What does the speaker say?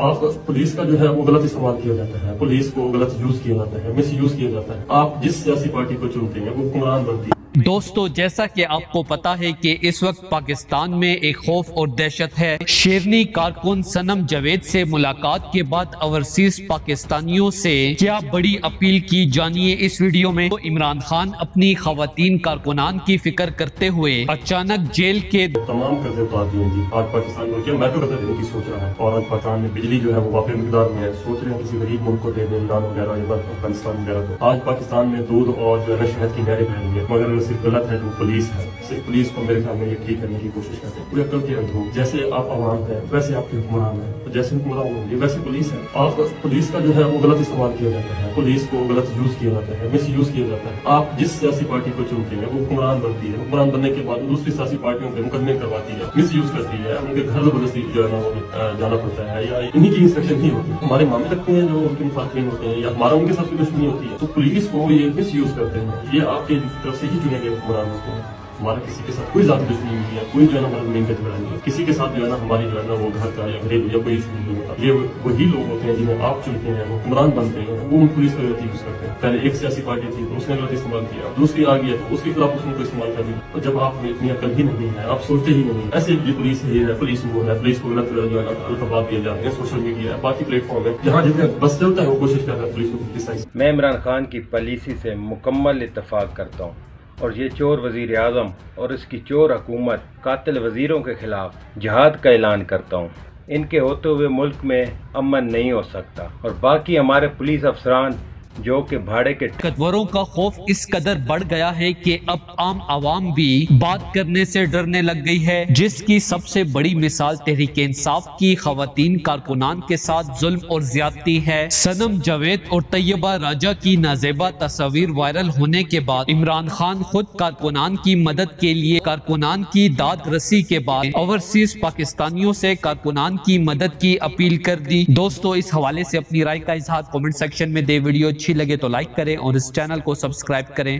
آپ پولیس کا جو ہے وہ غلط استعمال کیا جاتا ہے، پولیس کو غلط یوز کیا جاتا ہے، مس یوز کیا جاتا ہے۔ آپ جس سیاسی پارٹی کو چنتے ہیں وہ حکمران بنتی ہے۔ دوستو جیسا کہ آپ کو پتا ہے کہ اس وقت پاکستان میں ایک خوف اور دہشت ہے۔ شیرنی کارکن سنم جاوید سے ملاقات کے بعد اوورسیز پاکستانیوں سے کیا بڑی اپیل کی، جانیے اس ویڈیو میں۔ عمران خان اپنی خواتین کارکنان کی فکر کرتے ہوئے اچانک جیل کے تمام قرضے اتار دیے جی۔ آج پاکستان میں کیا میٹرو قرضہ دینے کی سوچ رہا ہے، اور آج پاکستان میں بجلی جو ہے وہ وافر مقدار میں ہے، سوچ رہے ہیں کسی غریب ملک کو دے دیں، ایران وغیرہ یا افغانستان وغیرہ کو۔ آج پاکستان میں دودھ اور جو ہے شہد کی نہریں بہ رہی ہیں، مگر صرف غلط ہے جو پولیس ہے، صرف پولیس کو میرے خیال میں یہ ٹھیک کرنے کی کوشش کرتے ہیں۔ پورے عقل کے اندھو جیسے آپ عوام ہیں ویسے آپ کے حکمران ہیں، جیسے حکمران ہوں گے ویسے پولیس ہے۔ آپ پولیس کا جو ہے وہ غلط استعمال کیا جاتا ہے، پولیس کو غلط یوز کیا جاتا ہے، مس یوز کیا جاتا ہے۔ آپ جس سیاسی پارٹی کو چنتے ہیں وہ حکمران بنتی ہے، حکمران بننے کے بعد دوسری سیاسی پارٹیوں کے مقدمے کرواتی ہے، مس یوز کرتی ہے، ان کے گھر زبردستی جو ہے نا جانا پڑتا ہے، یا انہیں کی انسٹرکشن نہیں ہوتی، ہمارے معاملے رکھتے ہیں جو ان کے مخالفین ہوتے ہیں، یا ہمارا ان کے ساتھ کوئی دشمنی ہوتی ہے تو پولیس کو یہ مس یوز کرتے ہیں۔ یہ آپ کی طرف سے ہی چنے گئے حکمران ہوتے ہیں۔ ہمارا کسی کے ساتھ کوئی ذاتی دشمنی نہیں ہے، کوئی جو ہے نا ہمارا زمین کا جھگڑا نہیں ہے، کسی کے ساتھ جو ہے نا ہماری جو ہے نا وہ گھر کا یا گھریلو یا کوئی ایشو نہیں ہوتا۔ یہ وہی لوگ ہوتے ہیں جنہیں آپ چنتے ہیں، وہ حکمران بنتے ہیں، وہ پولیس کا غلط یوز کرتے ہیں۔ پہلے ایک سیاسی پارٹی تھی تو اس نے غلط استعمال کیا، دوسری آ گئی ہے تو اس کے خلاف اس نے کو استعمال کر دیا۔ اور جب آپ میں اتنی عقل ہی نہیں ہے، آپ سوچتے ہی نہیں، ایسے یہ پولیس یہ ہے، پولیس وہ ہے، پولیس کو غلط جو ہے نا القاب دیے جاتے ہیں، سوشل میڈیا ہے، باقی پلیٹ فارم ہے، جہاں جتنے بس چلتا ہے وہ کوشش کر رہا ہے پولیس کو کرٹیسائز۔ میں عمران خان کی پالیسی سے مکمل اتفاق کرتا ہوں، اور یہ چور وزیر اعظم اور اس کی چور حکومت قاتل وزیروں کے خلاف جہاد کا اعلان کرتا ہوں۔ ان کے ہوتے ہوئے ملک میں امن نہیں ہو سکتا، اور باقی ہمارے پولیس افسران جو کہ بھاڑے کے طاقتوروں کا خوف اس قدر بڑھ گیا ہے کہ اب عام عوام بھی بات کرنے سے ڈرنے لگ گئی ہے، جس کی سب سے بڑی مثال تحریک انصاف کی خواتین کارکنان کے ساتھ ظلم اور زیادتی ہے۔ سنم جاوید اور طیبہ راجہ کی نازیبہ تصاویر وائرل ہونے کے بعد عمران خان خود کارکنان کی مدد کے لیے کارکنان کی داد رسی کے بعد اوورسیز پاکستانیوں سے کارکنان کی مدد کی اپیل کر دی۔ دوستو اس حوالے سے اپنی رائے کا اظہار کمنٹ سیکشن میں دے۔ ویڈیو اچھی لگے تو لائک کریں اور اس چینل کو سبسکرائب کریں۔